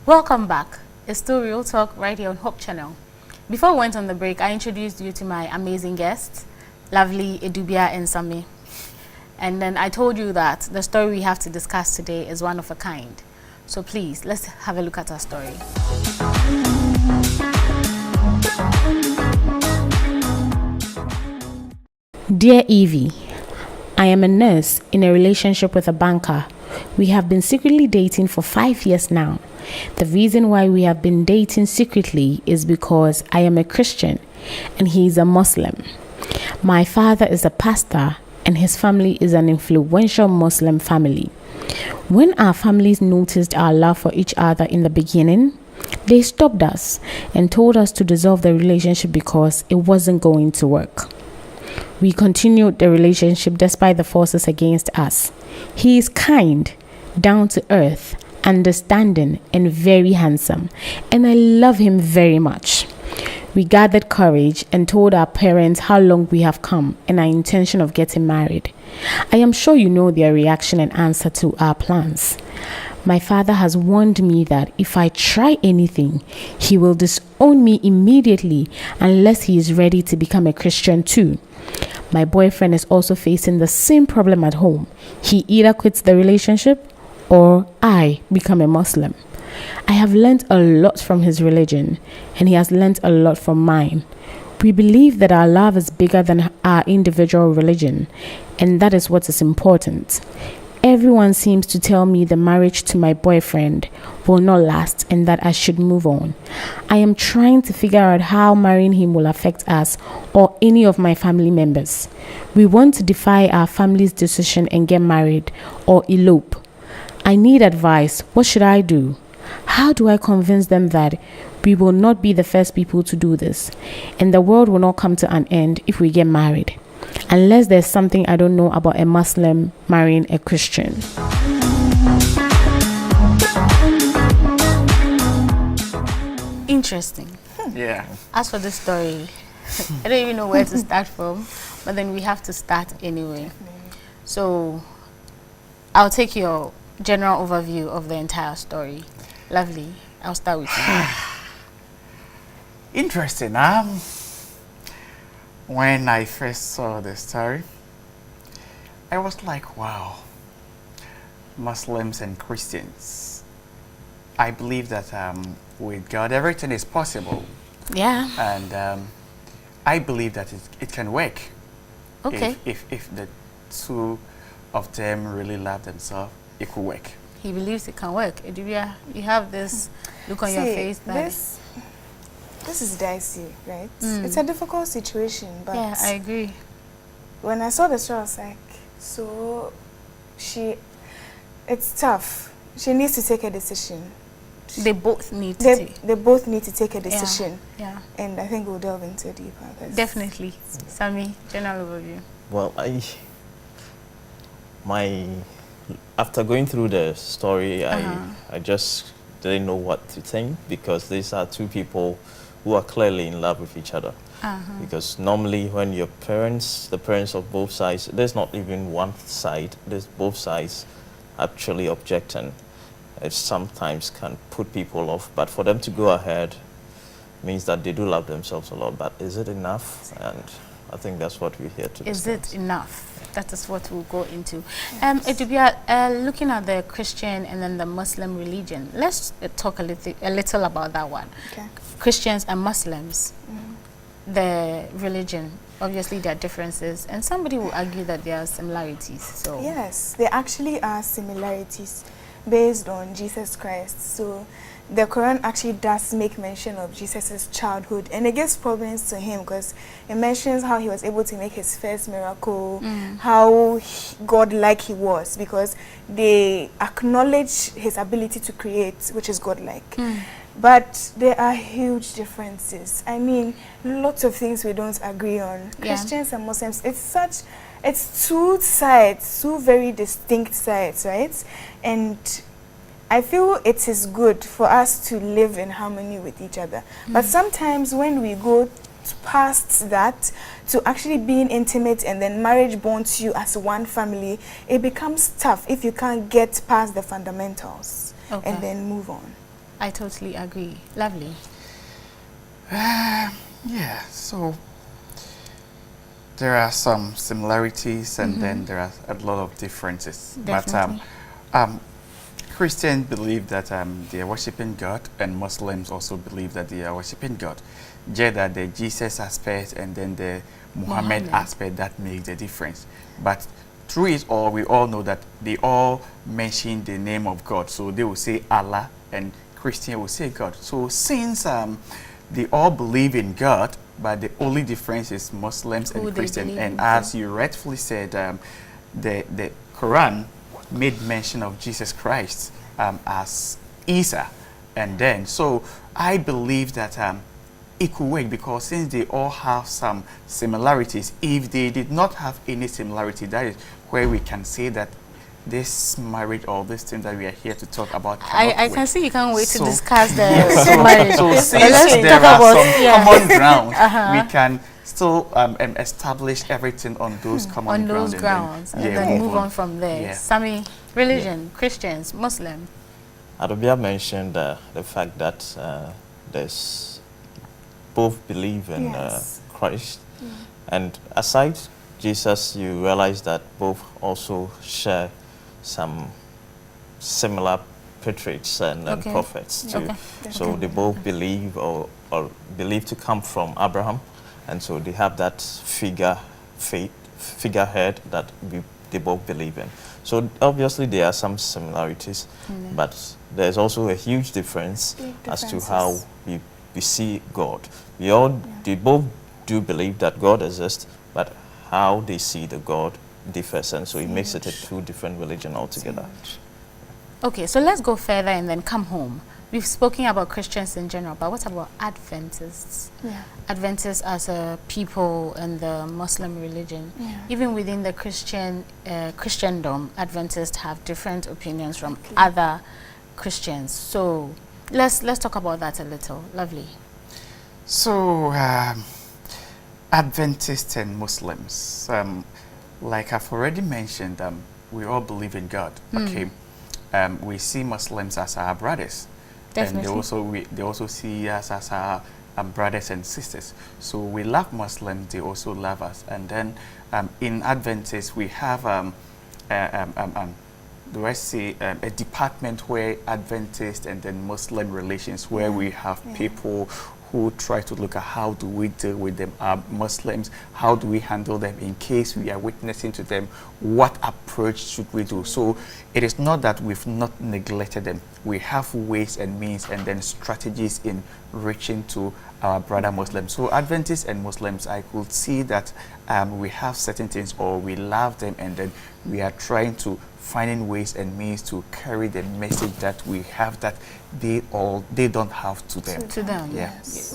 Welcome back. It's still Real Talk right here on Hope Channel. Before we went on the break, I introduced you to my amazing guests, lovely Edubia and Sami. And then I told you that the story we have to discuss today is one of a kind. So please, let's have a look at our story. Dear Evie, I am a nurse in a relationship with a banker. We have been secretly dating for 5 years now. The reason why we have been dating secretly is because I am a Christian and he is a Muslim. My father is a pastor and his family is an influential Muslim family. When our families noticed our love for each other in the beginning, they stopped us and told us to dissolve the relationship because it wasn't going to work. We continued the relationship despite the forces against us. He is kind, down to earth, understanding, and very handsome, and I love him very much. We gathered courage and told our parents how long we have come and our intention of getting married. I am sure you know their reaction and answer to our plans. My father has warned me that if I try anything, he will disown me immediately unless he is ready to become a Christian too. My boyfriend is also facing the same problem at home. He either quits the relationship or I become a Muslim. I have learned a lot from his religion and he has learned a lot from mine. We believe that our love is bigger than our individual religion, and that is what is important. Everyone seems to tell me the marriage to my boyfriend will not last and that I should move on. I am trying to figure out how marrying him will affect us or any of my family members. We want to defy our family's decision and get married or elope. I need advice. What should I do? How do I convince them that we will not be the first people to do this and the world will not come to an end if we get married? Unless there's something I don't know about a Muslim marrying a Christian. Interesting. Yeah. As for this story, I don't even know where to start from, but then we have to start anyway. So I'll take your general overview of the entire story. Lovely. I'll start with you. Interesting. When I first saw the story, I was like, wow, Muslims and Christians. I believe that with God, everything is possible. Yeah. And I believe that it can work. Okay. If the two of them really love themselves, it could work. He believes it can work. Edubia, you have this look on your face that... This is dicey, right? It's a difficult situation, but... Yeah, I agree. When I saw the story, I was like, so it's tough. She needs to take a decision. They both need to They both need to take a decision. Yeah. And I think we'll delve into deeper. Definitely. Sami, general overview. Well, after going through the story, I just didn't know what to think, because these are two people who are clearly in love with each other. Because normally when your parents, the parents of both sides, there's not even one side, there's both sides actually objecting. It sometimes can put people off, but for them to go ahead means that they do love themselves a lot. But is it enough? And I think that's what we're here to discuss. Is it enough? That is what we'll go into. Edubia, looking at the Christian and then the Muslim religion, let's talk a little about that one. Okay. Christians and Muslims, the religion, obviously there are differences, and somebody will argue that there are similarities. So yes, there actually are similarities based on Jesus Christ. So the Quran actually does make mention of Jesus' childhood, and it gives problems to him because it mentions how he was able to make his first miracle, how God-like he was, because they acknowledge his ability to create, which is God-like. But there are huge differences. I mean, lots of things we don't agree on. Christians and Muslims, it's two sides, two very distinct sides, right? And I feel it is good for us to live in harmony with each other. But sometimes when we go past that to actually being intimate and then marriage bonds you as one family, it becomes tough if you can't get past the fundamentals and then move on. I totally agree. Lovely. Yeah, so there are some similarities and then there are a lot of differences. Definitely. But Christians believe that they are worshiping God, and Muslims also believe that they are worshiping God. Just that the Jesus aspect and then the Muhammad aspect that makes the difference. But through it all, we all know that they all mention the name of God. So they will say Allah, and Christian will say God. So since they all believe in God, but the only difference is Muslims and Christians. And as you rightfully said, the Quran made mention of Jesus Christ as Isa. And then, so I believe that it could work, because since they all have some similarities, if they did not have any similarity, that is where we can say that this marriage or this thing that we are here to talk about I can see you can't wait to discuss the marriage. So since there are some common ground, we can still establish everything on those common grounds, and then move on from there. Yeah. Sami, religion, Christians, Muslim. Adobia mentioned the fact that there's both believe in Christ, and aside Jesus, you realize that both also share some similar patriarchs and prophets too. So they both believe or believe to come from Abraham, and so they have that figurehead that they both believe in. So obviously there are some similarities, but there's also a huge difference as to how we see God. They both do believe that God exists, but how they see the God differs, and so it makes it a two different religion altogether. Okay, so let's go further and then come home. We've spoken about Christians in general, but what about Adventists? Yeah. Adventists as a people in the Muslim religion. Yeah. Even within the Christendom, Adventists have different opinions from other Christians. So let's talk about that a little. Lovely. So Adventists and Muslims, like I've already mentioned, we all believe in God. Okay, we see Muslims as our brothers. Definitely. And they also see us as our brothers and sisters. So we love Muslims; they also love us. And then in Adventists, we have let's say a department where Adventist and then Muslim relations, where we have people who try to look at how do we deal with them, Muslims, how do we handle them in case we are witnessing to them, what approach should we do. So it is not that we've not neglected them. We have ways and means and then strategies in reaching to our brother Muslims. So Adventists and Muslims, I could see that we have certain things, or we love them, and then we are trying to finding ways and means to carry the message that we have that they don't have to them. To them, yes.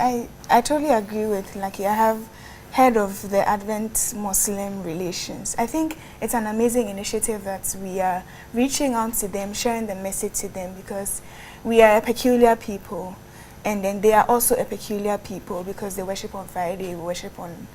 I totally agree with Lucky. I have heard of the Advent Muslim relations. I think it's an amazing initiative that we are reaching out to them, sharing the message to them, because we are a peculiar people, and then they are also a peculiar people because they worship on Friday, we worship on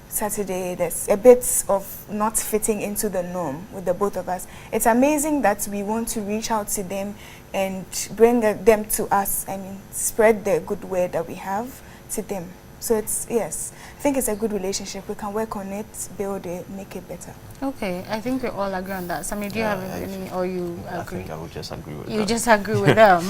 Saturday. There's a bit of not fitting into the norm with the both of us. It's amazing that we want to reach out to them and bring them to us. I mean, spread the good word that we have to them. So it's, yes, I think it's a good relationship. We can work on it, build it, make it better. Okay, I think we all agree on that. Sami, do you have any, or you agree? I think I would just agree with You just agree with them.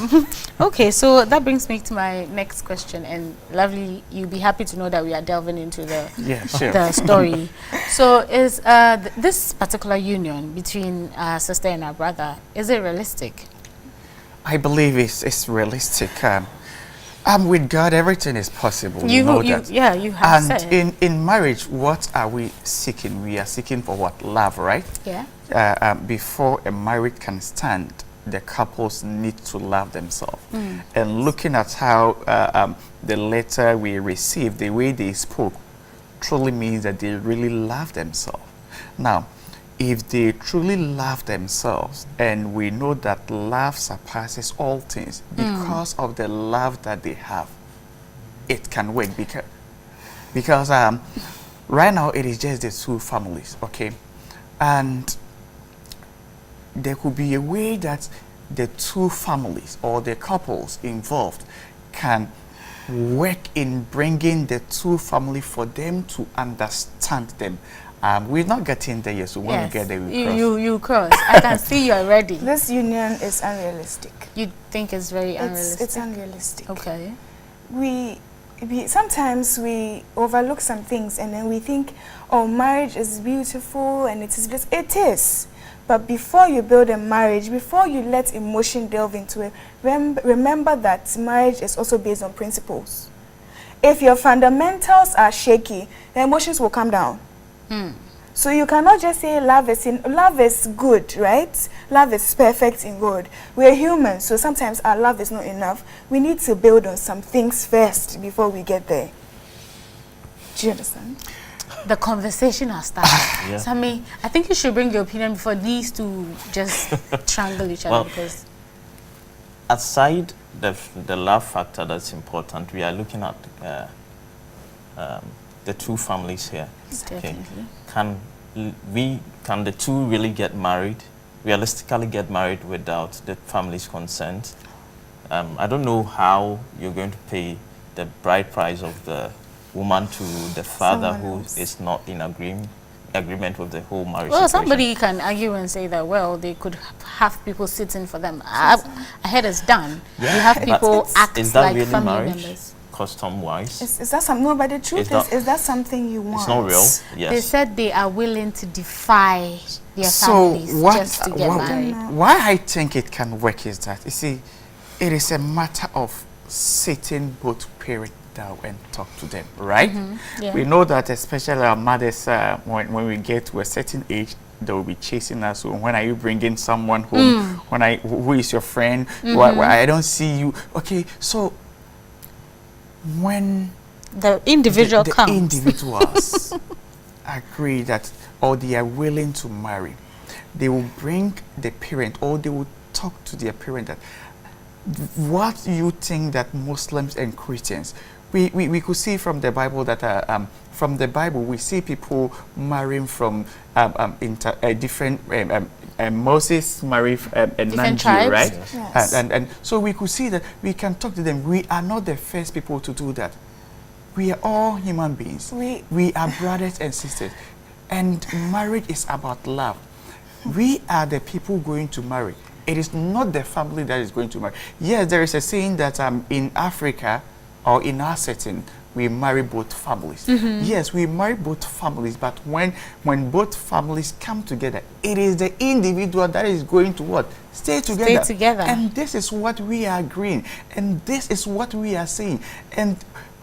Okay, so that brings me to my next question, and Lovely, you'll be happy to know that we are delving into the, the story. So is this particular union between our sister and our brother, is it realistic? I believe it's realistic. With God, everything is possible. You know that. Yeah, you have and said. in marriage, what are we seeking? We are seeking for what? Love, right? Yeah. Before a marriage can stand, the couples need to love themselves. And looking at how the letter we received, the way they spoke, truly means that they really love themselves. Now, if they truly love themselves, and we know that love surpasses all things because of the love that they have, it can work, because right now it is just the two families, okay? And there could be a way that the two families or the couples involved can work in bringing the two family for them to understand them. We're not getting there yet, so when we get there, we cross. You cross. I can see you're ready. This union is unrealistic. You think it's very unrealistic? It's unrealistic. Okay. We sometimes we overlook some things and then we think, oh, marriage is beautiful and it is this. It is. But before you build a marriage, before you let emotion delve into it, remember that marriage is also based on principles. If your fundamentals are shaky, the emotions will come down. So you cannot just say love is good, right? Love is perfect in God. We're humans, so sometimes our love is not enough. We need to build on some things first before we get there. Do you understand? The conversation has started. Sammy, I think you should bring your opinion before these two just strangle each other. Because aside the love factor that's important, we are looking at the two families here. Definitely. Can the two really get married, realistically get married without the family's consent? I don't know how you're going to pay the bride price of the woman to the father who is not in agreement with the whole marriage situation. Somebody can argue and say that, well, they could have people sitting for them. I heard it's done. You have people act like really family marriage? members. Custom-wise? Is that something? No, but the truth is that something you want? It's not real, yes. They said they are willing to defy their families just to get married. Why I think it can work is that, you see, it is a matter of sitting both parents down and talk to them, right? We know that especially our mothers, when we get to a certain age, they will be chasing us. So when are you bringing someone home? Who is your friend? Why I don't see you? Okay, so when the individual the comes, individuals agree that, or they are willing to marry, they will bring the parent, or they will talk to their parent that, what you think that Muslims and Christians, we could see from the Bible that from the Bible we see people marrying from different Moses married a Nanji, right? Yes. And so we could see that we can talk to them. We are not the first people to do that. We are all human beings. We are brothers and sisters, and marriage is about love. We are the people going to marry. It is not the family that is going to marry. Yes, there is a saying that in Africa, or in our setting, we marry both families. Yes, we marry both families, but when both families come together, it is the individual that is going to what? Stay together. And this is what we are agreeing. And this is what we are saying. And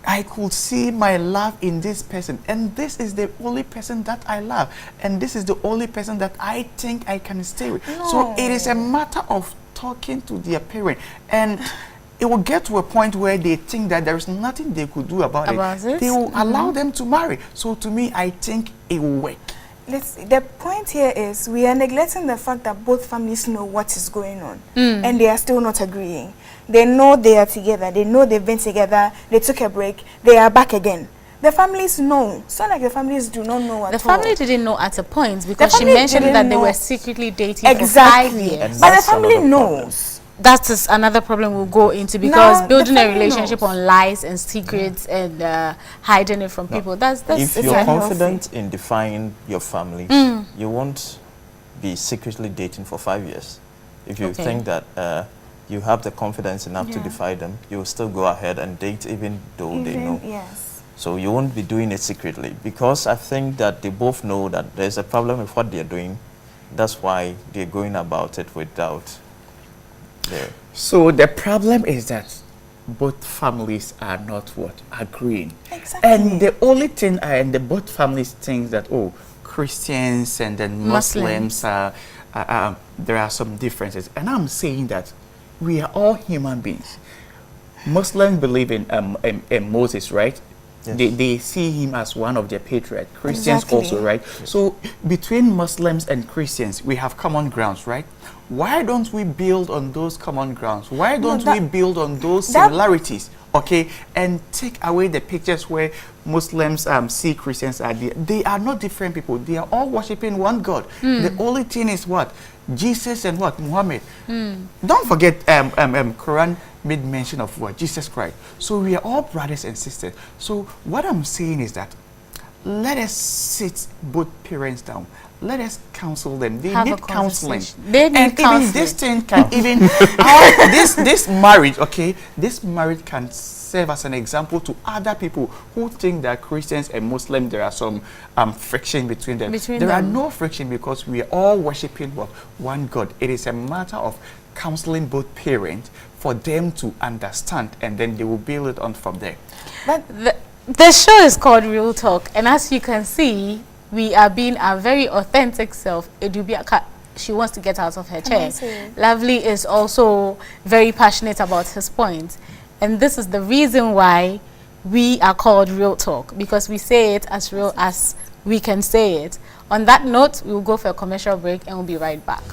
I could see my love in this person. And this is the only person that I love. And this is the only person that I think I can stay with. No. So it is a matter of talking to their parent. And it will get to a point where they think that there is nothing they could do about it. They will allow them to marry. So to me, I think it will work. The point here is we are neglecting the fact that both families know what is going on and they are still not agreeing. They know they are together. They know they've been together. They took a break. They are back again. The families know. It's not like the families do not know at all. The family didn't know at a point because she mentioned that they were secretly dating for 5 years. But the family knows. That is another problem we'll go into, because now, building a relationship on lies and secrets and hiding it from people, that's if you're confident in defining your family, you won't be secretly dating for 5 years. If you think that you have the confidence enough to defy them, you'll still go ahead and date even though they know. Yes. So you won't be doing it secretly, because I think that they both know that there's a problem with what they're doing. That's why they're going about it without So the problem is that both families are not agreeing. Exactly. And the only thing, and the both families think that, oh, Christians and then Muslims there are some differences. And I'm saying that we are all human beings. Muslims believe in Moses, right? Yes. They see him as one of their patriarchs. Christians also, right? Yes. So between Muslims and Christians, we have common grounds, right? Why don't we build on those common grounds? Why don't we build on those similarities? okay, and take away the pictures where Muslims see Christians are there. They are not different people. They are all worshiping one God. The only thing is what? Jesus and what? Muhammad. Don't forget, Quran made mention of what? Jesus Christ. So we are all brothers and sisters. So what I'm saying is that let us sit both parents down. Let us counsel them. They need counseling. They need counseling. Even this thing can even this marriage, okay? This marriage can serve as an example to other people who think that Christians and Muslims there are some friction between them. There are no friction because we are all worshiping what? One God. It is a matter of counseling both parents for them to understand, and then they will build it on from there. But the show is called Real Talk, and as you can see, we are being our very authentic self. Edubiaka, she wants to get out of her chair. Lovely is also very passionate about his point. And this is the reason why we are called Real Talk, because we say it as real as we can say it. On that note, we will go for a commercial break and we'll be right back.